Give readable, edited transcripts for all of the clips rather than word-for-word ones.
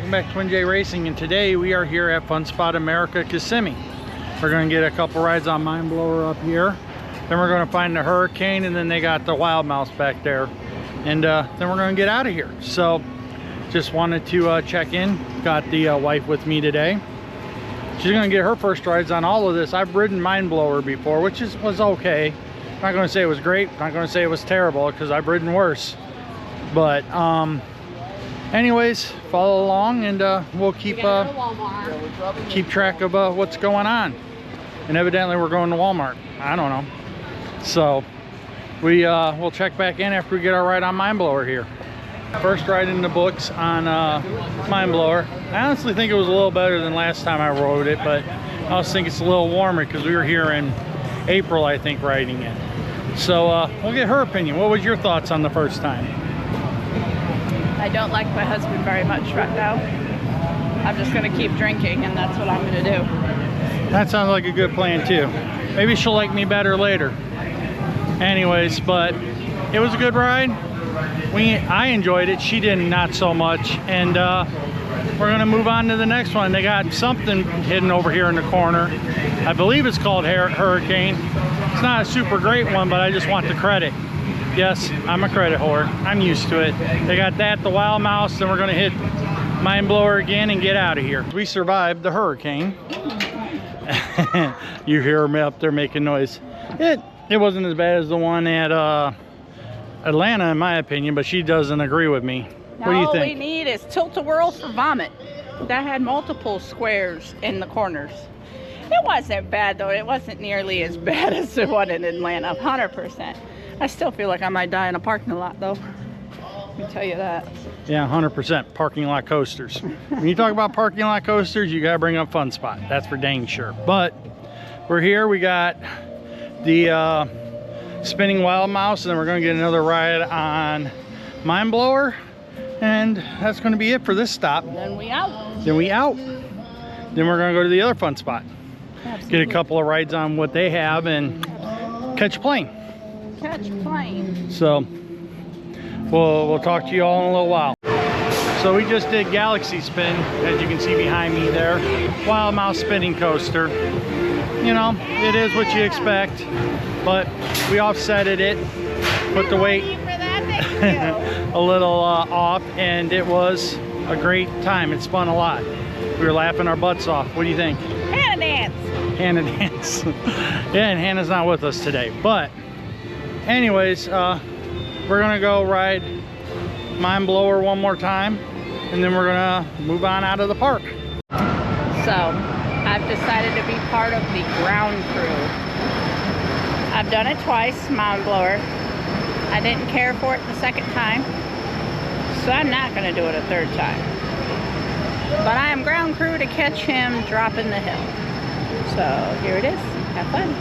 welcome back to Twin J Racing, and today we are here at Fun Spot America Kissimmee. We're going to get a couple rides on Mind Blower up here, then we're going to find the Hurricane, and then they got the Wild Mouse back there, and then we're going to get out of here. So just wanted to check in. Got the wife with me today. She's going to get her first rides on all of this. I've ridden Mind Blower before, which was okay. I'm not going to say it was great, I'm not going to say it was terrible, because I've ridden worse. But anyways, follow along, and we'll keep track of what's going on. And evidently we're going to Walmart. I don't know. So we'll check back in after we get our ride on Mind Blower here. First ride in the books on Mind Blower. I honestly think it was a little better than last time I rode it, but I also think it's a little warmer because we were here in April, I think, riding it. So we'll get her opinion. What was your thoughts on the first time? I don't like my husband very much right now. I'm just gonna keep drinking, and that's what I'm gonna do. That sounds like a good plan too. Maybe she'll like me better later. Anyways, but it was a good ride. I enjoyed it. She did not so much. And we're gonna move on to the next one. They got something hidden over here in the corner. I believe it's called Hurricane. It's not a super great one, but I just want the credit. Yes, I'm a credit whore. I'm used to it. They got that, the Wild Mouse, then we're gonna hit Mind Blower again and get out of here. We survived the Hurricane. You hear me up there making noise. It wasn't as bad as the one at Atlanta, in my opinion, but she doesn't agree with me. No, what do you think? All we need is Tilt-A-Whirl for Vomit. That had multiple squares in the corners. It wasn't bad though. It wasn't nearly as bad as the one in Atlanta, 100%. I still feel like I might die in a parking lot though. Let me tell you that. Yeah, 100% parking lot coasters. When you talk about parking lot coasters, you gotta bring up Fun Spot. That's for dang sure. But we're here, we got the spinning Wild Mouse, and then we're gonna get another ride on Mind Blower, and that's gonna be it for this stop. Then we out. Then we out. Then we're gonna go to the other Fun Spot. Absolutely. Get a couple of rides on what they have and catch a plane. Catch a plane. So we'll talk to you all in a little while. So we just did Galaxy Spin, as you can see behind me there. Wild Mouse spinning coaster. You know, it is what you expect, but we offsetted it, put the weight a little off, and it was a great time. It spun a lot. We were laughing our butts off. What do you think? Hannah dance. Hannah dance. Yeah, and Hannah's not with us today, but anyways, we're gonna go ride Mind Blower one more time, and then we're gonna move on out of the park. So I've decided to be part of the ground crew. I've done it twice, Mind Blower. I didn't care for it the second time, so I'm not gonna do it a third time. But I am ground crew to catch him dropping the hill. So here it is. Have fun.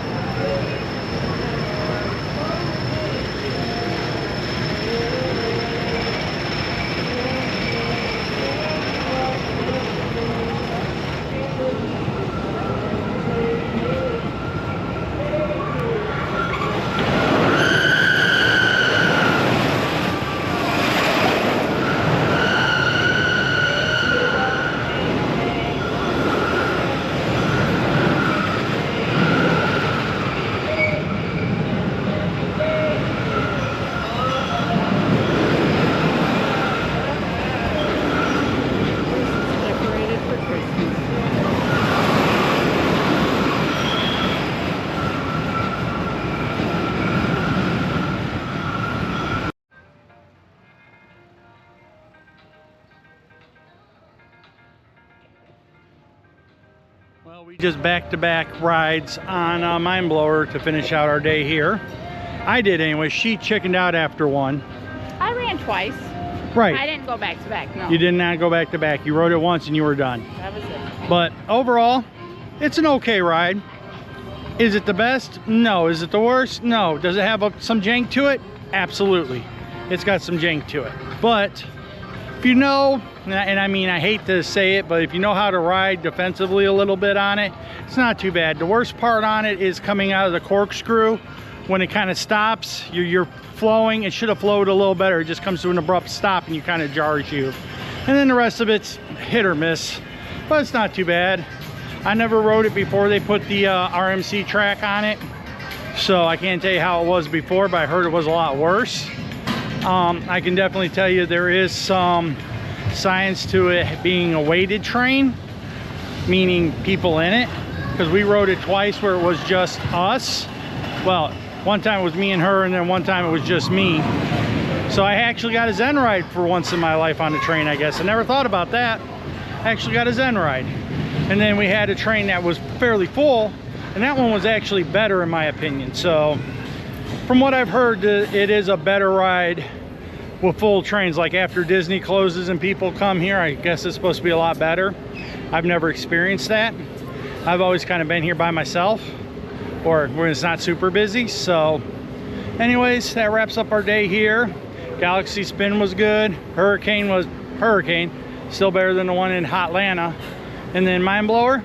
Well, we just back-to-back rides on Mind Blower to finish out our day here. I did anyway. She chickened out after one. I ran twice. Right. I didn't go back-to-back, no. You did not go back-to-back. You rode it once and you were done. That was it. But overall, it's an okay ride. Is it the best? No. Is it the worst? No. Does it have some jank to it? Absolutely. It's got some jank to it. But if you know, and I mean, I hate to say it, but if you know how to ride defensively a little bit on it, it's not too bad. The worst part on it is coming out of the corkscrew. When it kind of stops, you're flowing. It should have flowed a little better. It just comes to an abrupt stop and you kind of jars you. And then the rest of it's hit or miss, but it's not too bad. I never rode it before they put the RMC track on it, so I can't tell you how it was before, but I heard it was a lot worse. I can definitely tell you there is some science to it being a weighted train, meaning people in it, because we rode it twice where it was just us. Well, one time it was me and her, and then one time it was just me. So I actually got a Zen ride for once in my life on the train, I guess. I never thought about that. I actually got a Zen ride. And then we had a train that was fairly full, and that one was actually better in my opinion. So from what I've heard, it is a better ride with full trains. Like after Disney closes and people come here, I guess it's supposed to be a lot better. I've never experienced that. I've always kind of been here by myself, or when it's not super busy. So anyways, that wraps up our day here. Galaxy Spin was good. Hurricane was still better than the one in Hotlanta. And then Mind Blower,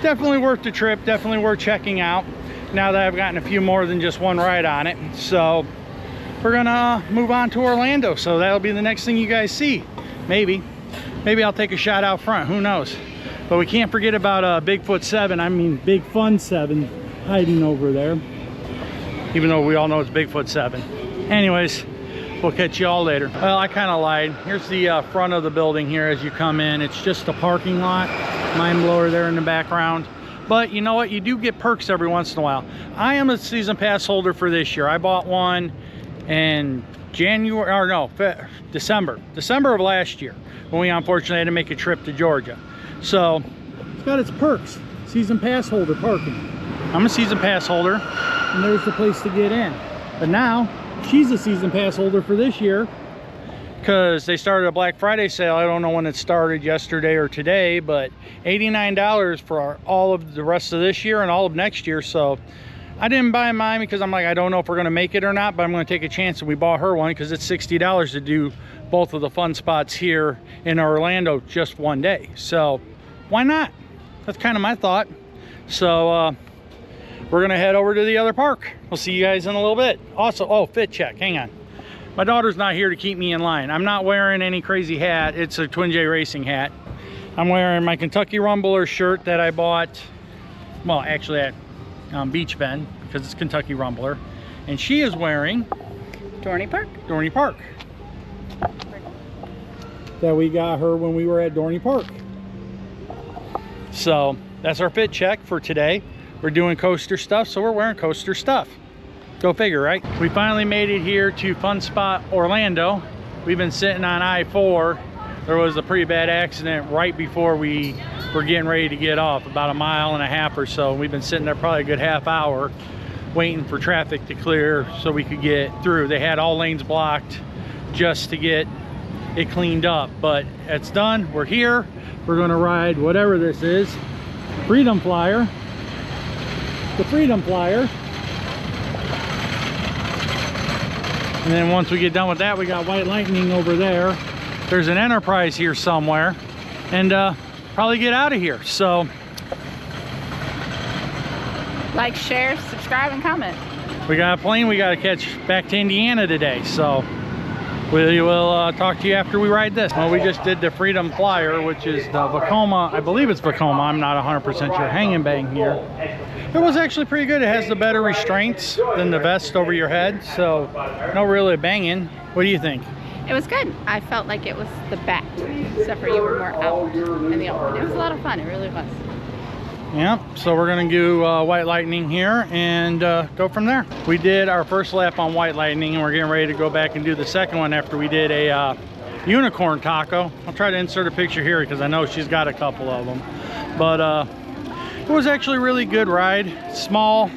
definitely worth the trip, definitely worth checking out now that I've gotten a few more than just one ride on it. So we're gonna move on to Orlando, so that'll be the next thing you guys see. Maybe I'll take a shot out front, who knows. But we can't forget about Bigfoot 7, I mean Big Fun 7, hiding over there, even though we all know it's Bigfoot 7. Anyways, we'll catch you all later. Well, I kind of lied. Here's the front of the building here as you come in. It's just a parking lot. Mind Blower there in the background. But you know what? You do get perks every once in a while. I am a season pass holder for this year. I bought one in December of last year, when we unfortunately had to make a trip to Georgia. So it's got its perks. Season pass holder parking. I'm a season pass holder, and there's the place to get in. But now she's a season pass holder for this year, because they started a Black Friday sale. I don't know when it started, yesterday or today, but $89 for all of the rest of this year and all of next year. So I didn't buy mine because I'm like, I don't know if we're going to make it or not, but I'm going to take a chance, and we bought her one because it's $60 to do both of the fun spots here in Orlando just one day. So why not? That's kind of my thought. So we're going to head over to the other park. We'll see you guys in a little bit. Also, oh, fit check, hang on. My daughter's not here to keep me in line. I'm not wearing any crazy hat. It's a Twin J Racing hat. I'm wearing my Kentucky Rumbler shirt that I bought, well, actually at Beach Bend, because it's Kentucky Rumbler. And she is wearing Dorney Park. Dorney Park. That we got her when we were at Dorney Park. So that's our fit check for today. We're doing coaster stuff, so we're wearing coaster stuff. Go figure, right? We finally made it here to Fun Spot Orlando. We've been sitting on I-4. There was a pretty bad accident right before we were getting ready to get off, about a mile and a half or so. We've been sitting there probably a good half hour waiting for traffic to clear so we could get through. They had all lanes blocked just to get it cleaned up, but it's done. We're here. We're gonna ride whatever this is. Freedom Flyer. The Freedom Flyer. And then once we get done with that, we got White Lightning over there. There's an Enterprise here somewhere, and probably get out of here. So Like, share, subscribe, and comment. we got a plane we got to catch back to Indiana today. So we will talk to you after we ride this. Well, we just did the Freedom Flyer, which is the Vekoma. I believe it's Vekoma. I'm not 100% sure. Hang and bang here. It was actually pretty good. It has the better restraints than the vest over your head, so no really banging. What do you think? It was good. I felt like it was the best, except for you were more out in the open. It was a lot of fun. It really was. Yeah, so we're gonna do White Lightning here and go from there. We did our first lap on White Lightning, and we're getting ready to go back and do the second one after we did a unicorn taco. I'll try to insert a picture here because I know she's got a couple of them. But it was actually a really good ride. Small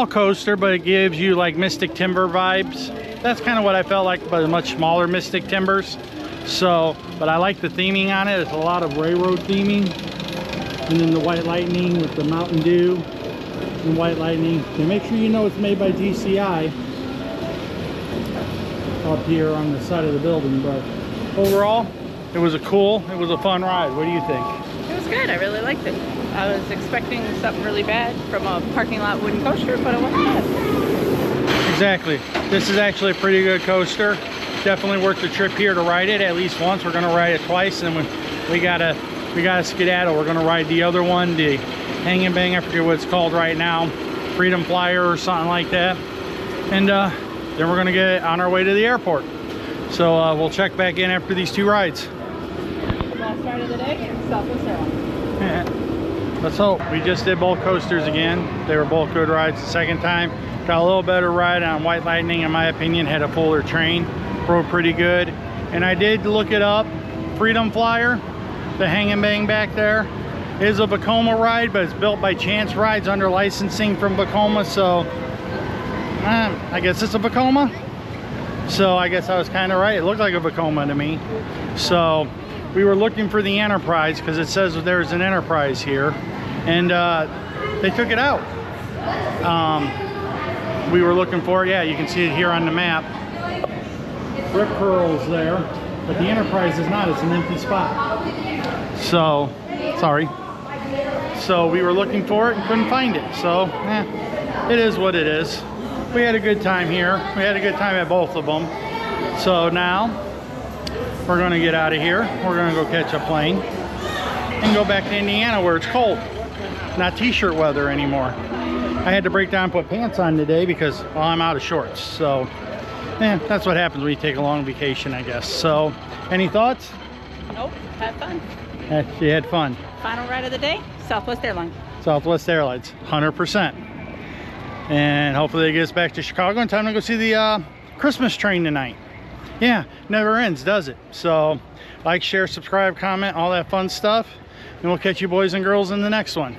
coaster, but it gives you like Mystic Timber vibes. That's kind of what I felt like, but much smaller Mystic Timbers. So, but I like the theming on it. It's a lot of railroad theming. And then the White Lightning with the Mountain Dew and White Lightning. And make sure you know it's made by GCI up here on the side of the building. But overall, it was a fun ride. What do you think? It was good. I really liked it. I was expecting something really bad from a parking lot wooden coaster, but it wasn't bad. Exactly. This is actually a pretty good coaster. Definitely worth the trip here to ride it at least once. We're going to ride it twice, and then we gotta skedaddle. We're gonna ride the other one, the Hang and Bang, I forget what it's called right now, Freedom Flyer or something like that. And then we're gonna get on our way to the airport. So we'll check back in after these 2 rides. Last ride of the day, Southwest Airlines. Yeah. Let's hope. We just did both coasters again. They were both good rides the second time. Got a little better ride on White Lightning, in my opinion. Had a fuller train, rode pretty good. And I did look it up. Freedom Flyer, the Hang and Bang back there, is a Vekoma ride, but it's built by Chance Rides under licensing from Vekoma. So I guess it's a Vekoma. So I guess I was kind of right. It looked like a Vekoma to me. So we were looking for the Enterprise because it says there's an Enterprise here, and they took it out. We were looking for it. Yeah, you can see it here on the map. Rip Curl's there, but the Enterprise is not. It's an empty spot. So, sorry. So we were looking for it and couldn't find it. So, it is what it is. We had a good time here. We had a good time at both of them. So now we're gonna get out of here. We're gonna go catch a plane and go back to Indiana where it's cold. Not t-shirt weather anymore. I had to break down and put pants on today because, well, I'm out of shorts. So, that's what happens when you take a long vacation, I guess. So, any thoughts? Nope, had fun. You had fun. Final ride of the day, Southwest Airlines. Southwest Airlines, 100%. And hopefully they get us back to Chicago in time to go see the Christmas train tonight. Yeah, never ends, does it? So, like, share, subscribe, comment, all that fun stuff. And we'll catch you boys and girls in the next one.